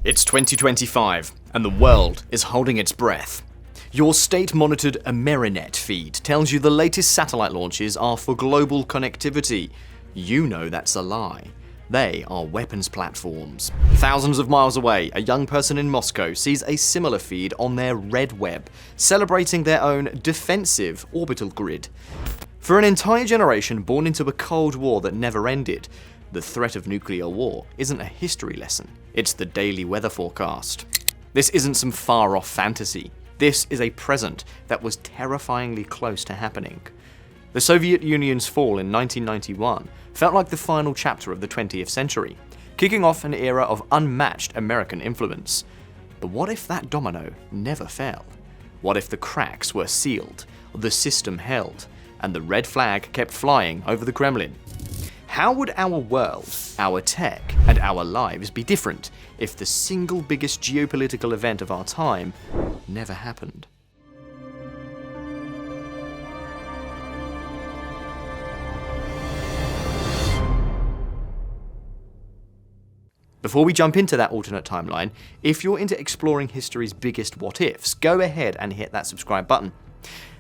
It's 2025, and the world is holding its breath. Your state-monitored Amerinet feed tells you the latest satellite launches are for global connectivity. You know that's a lie. They are weapons platforms. Thousands of miles away, a young person in Moscow sees a similar feed on their red web, celebrating their own defensive orbital grid. For an entire generation born into a Cold War that never ended, the threat of nuclear war isn't a history lesson, it's the daily weather forecast. This isn't some far-off fantasy. This is a present that was terrifyingly close to happening. The Soviet Union's fall in 1991 felt like the final chapter of the 20th century, kicking off an era of unmatched American influence. But what if that domino never fell? What if the cracks were sealed, the system held, and the red flag kept flying over the Kremlin? How would our world, our tech, and our lives be different if the single biggest geopolitical event of our time never happened? Before we jump into that alternate timeline, if you're into exploring history's biggest what-ifs, go ahead and hit that subscribe button.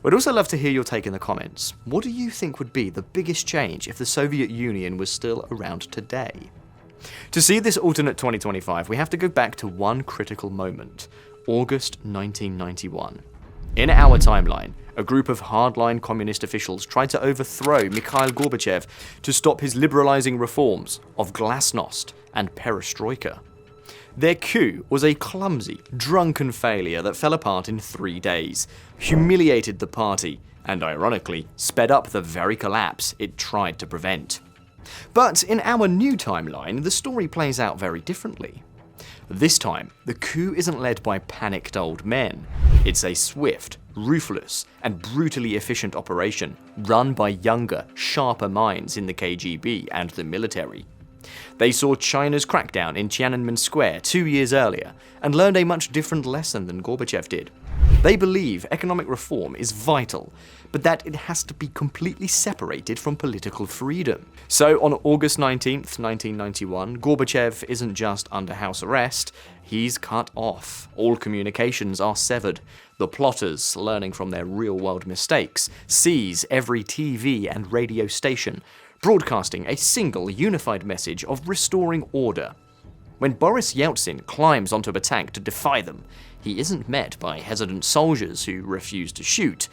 We'd also love to hear your take in the comments. What do you think would be the biggest change if the Soviet Union was still around today? To see this alternate 2025, we have to go back to one critical moment, August 1991. In our timeline, a group of hardline communist officials tried to overthrow Mikhail Gorbachev to stop his liberalizing reforms of glasnost and perestroika. Their coup was a clumsy, drunken failure that fell apart in 3 days, humiliated the party, and ironically, sped up the very collapse it tried to prevent. But in our new timeline, the story plays out very differently. This time, the coup isn't led by panicked old men. It's a swift, ruthless, and brutally efficient operation run by younger, sharper minds in the KGB and the military. They saw China's crackdown in Tiananmen Square 2 years earlier and learned a much different lesson than Gorbachev did. They believe economic reform is vital, but that it has to be completely separated from political freedom. So on August 19th, 1991, Gorbachev isn't just under house arrest, he's cut off. All communications are severed. The plotters, learning from their real-world mistakes, seize every TV and radio station, broadcasting a single unified message of restoring order. When Boris Yeltsin climbs onto a tank to defy them, he isn't met by hesitant soldiers who refuse to shoot.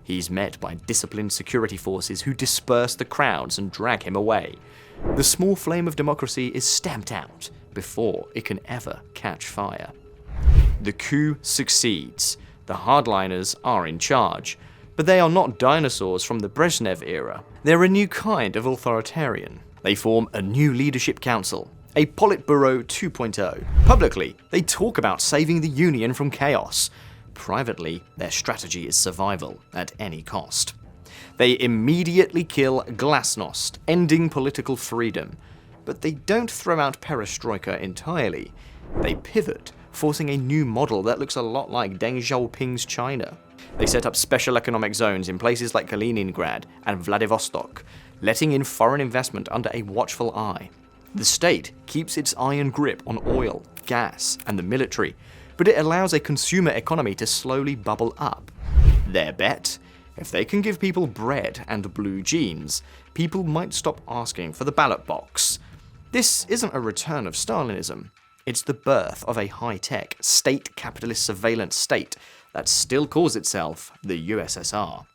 He's met by disciplined security forces who disperse the crowds and drag him away. The small flame of democracy is stamped out before it can ever catch fire. The coup succeeds. The hardliners are in charge. But they are not dinosaurs from the Brezhnev era. They're a new kind of authoritarian. They form a new leadership council, a Politburo 2.0. Publicly, they talk about saving the Union from chaos. Privately, their strategy is survival at any cost. They immediately kill glasnost, ending political freedom. But they don't throw out perestroika entirely. They pivot, forcing a new model that looks a lot like Deng Xiaoping's China. They set up special economic zones in places like Kaliningrad and Vladivostok, letting in foreign investment under a watchful eye. The state keeps its iron grip on oil, gas, and the military, but it allows a consumer economy to slowly bubble up. Their bet? If they can give people bread and blue jeans, people might stop asking for the ballot box. This isn't a return of Stalinism. It's the birth of a high-tech, state-capitalist surveillance state that still calls itself the USSR.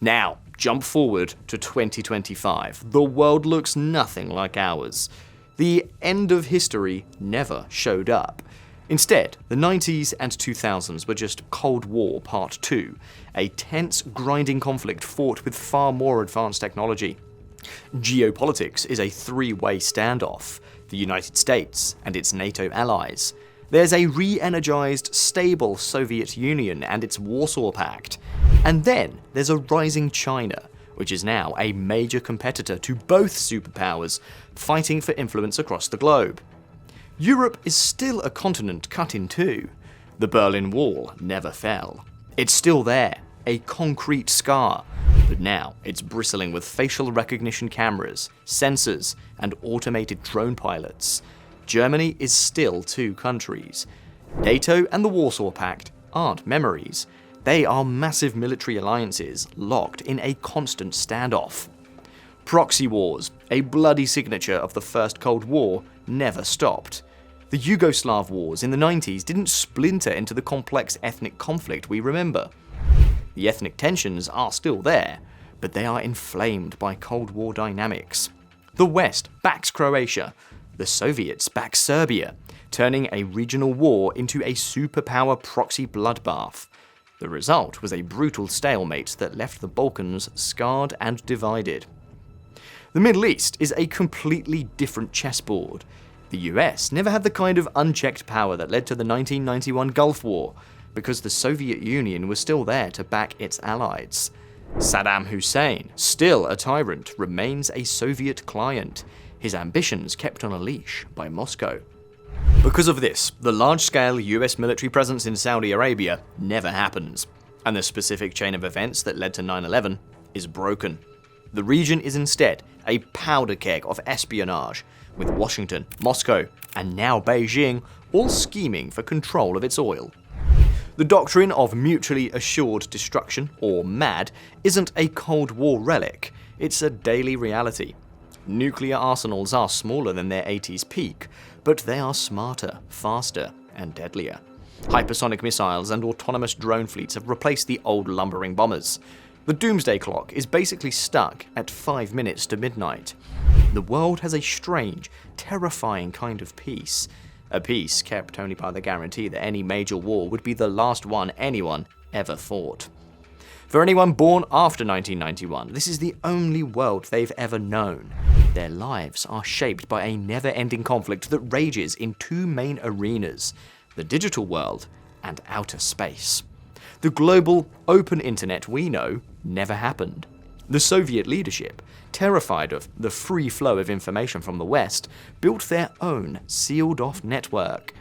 Now, jump forward to 2025. The world looks nothing like ours. The end of history never showed up. Instead, the 90s and 2000s were just Cold War Part 2, a tense, grinding conflict fought with far more advanced technology. Geopolitics is a three-way standoff: the United States and its NATO allies. There's a re-energized, stable Soviet Union and its Warsaw Pact. And then there's a rising China, which is now a major competitor to both superpowers, fighting for influence across the globe. Europe is still a continent cut in two. The Berlin Wall never fell. It's still there, a concrete scar, but now it's bristling with facial recognition cameras, sensors, and automated drone pilots. Germany is still two countries. NATO and the Warsaw Pact aren't memories. They are massive military alliances locked in a constant standoff. Proxy wars, a bloody signature of the First Cold War, never stopped. The Yugoslav wars in the 90s didn't splinter into the complex ethnic conflict we remember. The ethnic tensions are still there, but they are inflamed by Cold War dynamics. The West backs Croatia, the Soviets back Serbia, turning a regional war into a superpower proxy bloodbath. The result was a brutal stalemate that left the Balkans scarred and divided. The Middle East is a completely different chessboard. The US never had the kind of unchecked power that led to the 1991 Gulf War, because the Soviet Union was still there to back its allies. Saddam Hussein, still a tyrant, remains a Soviet client, his ambitions kept on a leash by Moscow. Because of this, the large-scale US military presence in Saudi Arabia never happens, and the specific chain of events that led to 9/11 is broken. The region is instead a powder keg of espionage, with Washington, Moscow, and now Beijing all scheming for control of its oil. The doctrine of mutually assured destruction, or MAD, isn't a Cold War relic, it's a daily reality. Nuclear arsenals are smaller than their 80s peak, but they are smarter, faster, and deadlier. Hypersonic missiles and autonomous drone fleets have replaced the old lumbering bombers. The doomsday clock is basically stuck at 5 minutes to midnight. The world has a strange, terrifying kind of peace. A peace kept only by the guarantee that any major war would be the last one anyone ever fought. For anyone born after 1991, this is the only world they've ever known. Their lives are shaped by a never-ending conflict that rages in two main arenas: the digital world and outer space. The global, open internet we know never happened. The Soviet leadership, terrified of the free flow of information from the West, built their own sealed-off network.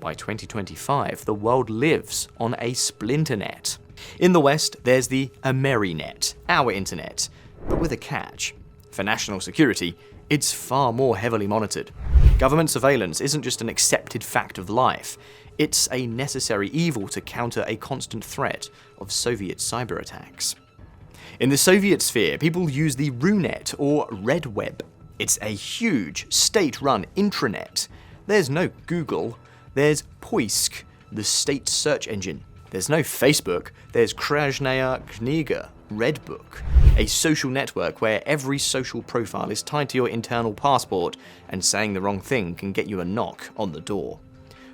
By 2025, the world lives on a splinternet. In the West, there's the Amerinet, our internet, but with a catch. For national security, it's far more heavily monitored. Government surveillance isn't just an accepted fact of life, it's a necessary evil to counter a constant threat of Soviet cyber attacks. In the Soviet sphere, people use the Runet or Red Web. It's a huge, state-run intranet. There's no Google, there's Poisk, the state search engine. There's no Facebook, there's Krasnaya Kniga, Redbook, a social network where every social profile is tied to your internal passport, and saying the wrong thing can get you a knock on the door.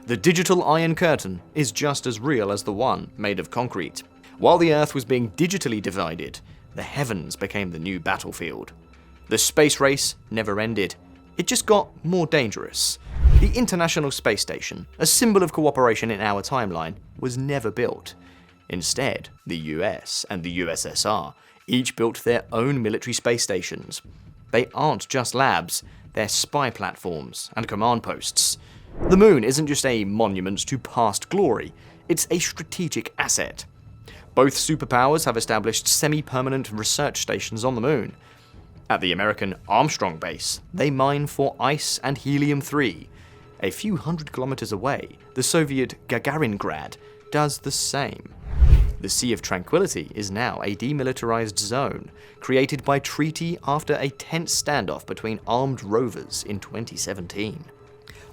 The digital Iron Curtain is just as real as the one made of concrete. While the Earth was being digitally divided, the heavens became the new battlefield. The space race never ended. It just got more dangerous. The International Space Station, a symbol of cooperation in our timeline, was never built. Instead, the US and the USSR each built their own military space stations. They aren't just labs, they're spy platforms and command posts. The moon isn't just a monument to past glory, it's a strategic asset. Both superpowers have established semi-permanent research stations on the moon. At the American Armstrong base, they mine for ice and helium-3. A few hundred kilometers away, the Soviet Gagaringrad does the same. The Sea of Tranquility is now a demilitarized zone, created by treaty after a tense standoff between armed rovers in 2017.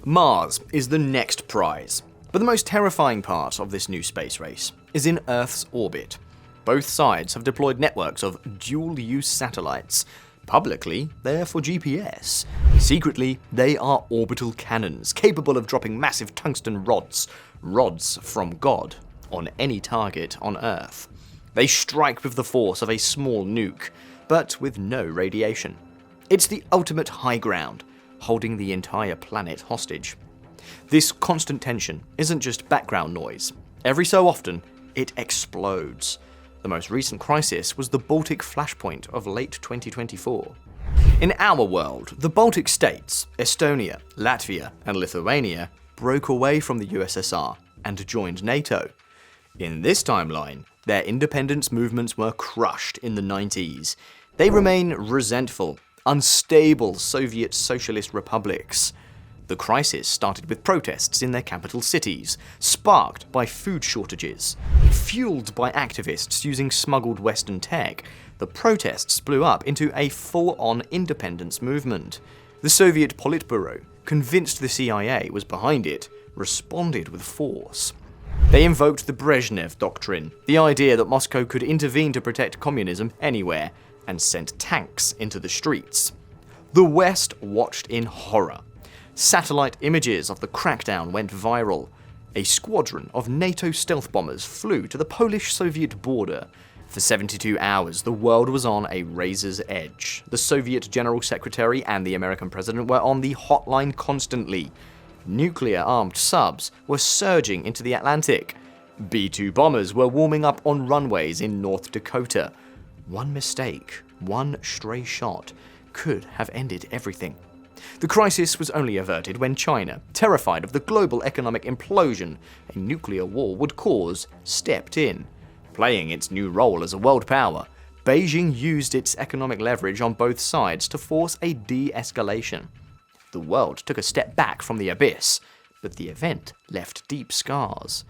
Mars is the next prize, but the most terrifying part of this new space race is in Earth's orbit. Both sides have deployed networks of dual-use satellites. Publicly, they're for GPS. Secretly, they are orbital cannons, capable of dropping massive tungsten rods from God, on any target on Earth. They strike with the force of a small nuke, but with no radiation. It's the ultimate high ground, holding the entire planet hostage. This constant tension isn't just background noise. Every so often, it explodes. The most recent crisis was the Baltic flashpoint of late 2024. In our world, the Baltic states, Estonia, Latvia, and Lithuania, broke away from the USSR and joined NATO. In this timeline, their independence movements were crushed in the 90s. They remain resentful, unstable Soviet socialist republics. The crisis started with protests in their capital cities, sparked by food shortages. Fueled by activists using smuggled Western tech, the protests blew up into a full-on independence movement. The Soviet Politburo, convinced the CIA was behind it, responded with force. They invoked the Brezhnev Doctrine, the idea that Moscow could intervene to protect communism anywhere, and sent tanks into the streets. The West watched in horror. Satellite images of the crackdown went viral. A squadron of NATO stealth bombers flew to the Polish-Soviet border. For 72 hours, the world was on a razor's edge. The Soviet General Secretary and the American President were on the hotline constantly. Nuclear-armed subs were surging into the Atlantic. B-2 bombers were warming up on runways in North Dakota. One mistake, one stray shot, could have ended everything. The crisis was only averted when China, terrified of the global economic implosion a nuclear war would cause, stepped in. Playing its new role as a world power, Beijing used its economic leverage on both sides to force a de-escalation. The world took a step back from the abyss, but the event left deep scars.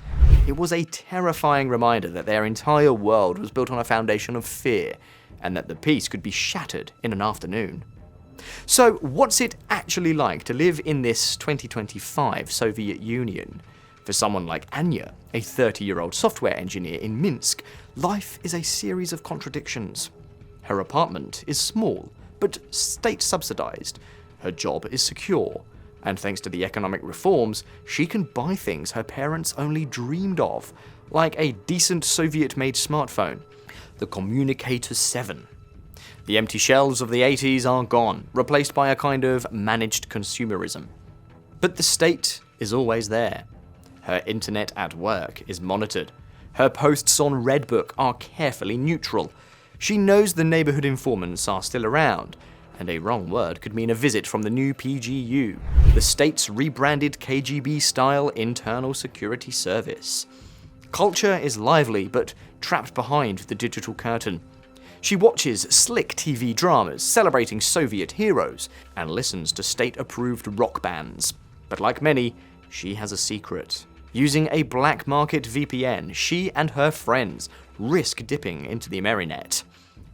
It was a terrifying reminder that their entire world was built on a foundation of fear, and that the peace could be shattered in an afternoon. So, what's it actually like to live in this 2025 Soviet Union? For someone like Anya, a 30-year-old software engineer in Minsk, life is a series of contradictions. Her apartment is small, but state-subsidized. Her job is secure, and thanks to the economic reforms, she can buy things her parents only dreamed of, like a decent Soviet-made smartphone, the Communicator 7. The empty shelves of the 80s are gone, replaced by a kind of managed consumerism. But the state is always there. Her internet at work is monitored. Her posts on Redbook are carefully neutral. She knows the neighborhood informants are still around, and a wrong word could mean a visit from the new PGU, the state's rebranded KGB-style internal security service. Culture is lively, but trapped behind the digital curtain. She watches slick TV dramas celebrating Soviet heroes and listens to state-approved rock bands. But like many, she has a secret. Using a black market VPN, she and her friends risk dipping into the Amerinet.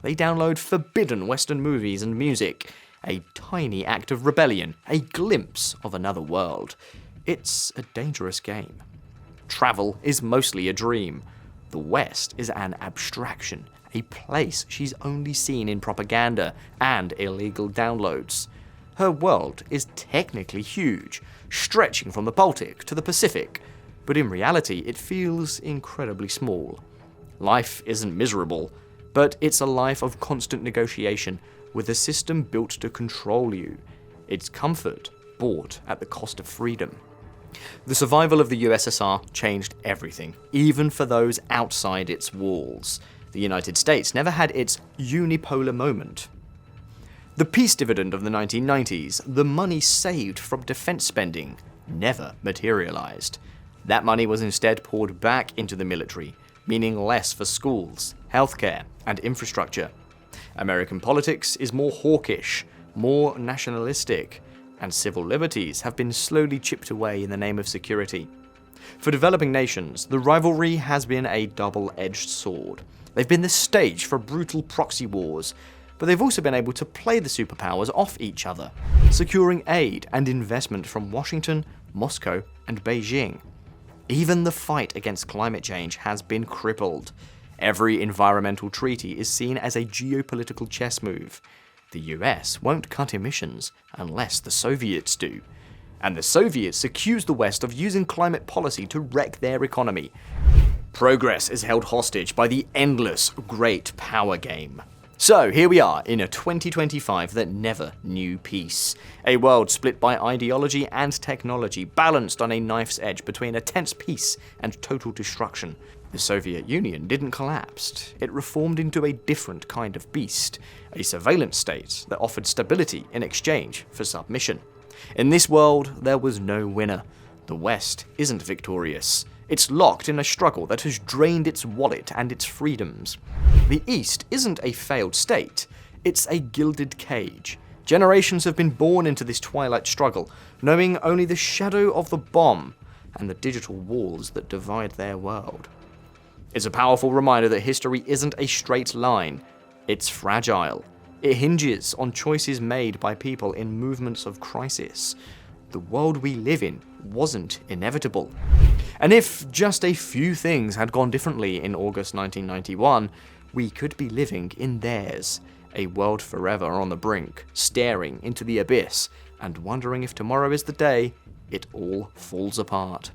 They download forbidden Western movies and music, a tiny act of rebellion, a glimpse of another world. It's a dangerous game. Travel is mostly a dream. The West is an abstraction, a place she's only seen in propaganda and illegal downloads. Her world is technically huge, stretching from the Baltic to the Pacific, but in reality it feels incredibly small. Life isn't miserable, but it's a life of constant negotiation with a system built to control you. It's comfort bought at the cost of freedom. The survival of the USSR changed everything, even for those outside its walls. The United States never had its unipolar moment. The peace dividend of the 1990s, the money saved from defense spending, never materialized. That money was instead poured back into the military, meaning less for schools, healthcare, and infrastructure. American politics is more hawkish, more nationalistic, and civil liberties have been slowly chipped away in the name of security. For developing nations, the rivalry has been a double-edged sword. They've been the stage for brutal proxy wars, but they've also been able to play the superpowers off each other, securing aid and investment from Washington, Moscow, and Beijing. Even the fight against climate change has been crippled. Every environmental treaty is seen as a geopolitical chess move. The US won't cut emissions unless the Soviets do. And the Soviets accuse the West of using climate policy to wreck their economy. Progress is held hostage by the endless great power game. So here we are in a 2025 that never knew peace. A world split by ideology and technology, balanced on a knife's edge between a tense peace and total destruction. The Soviet Union didn't collapse. It reformed into a different kind of beast, a surveillance state that offered stability in exchange for submission. In this world, there was no winner. The West isn't victorious. It's locked in a struggle that has drained its wallet and its freedoms. The East isn't a failed state. It's a gilded cage, Generations have been born into this twilight struggle, knowing only the shadow of the bomb and the digital walls that divide their world. It's a powerful reminder that history isn't a straight line, it's fragile. It hinges on choices made by people in movements of crisis. The world we live in wasn't inevitable. And if just a few things had gone differently in August 1991, we could be living in theirs, a world forever on the brink, staring into the abyss and wondering if tomorrow is the day it all falls apart.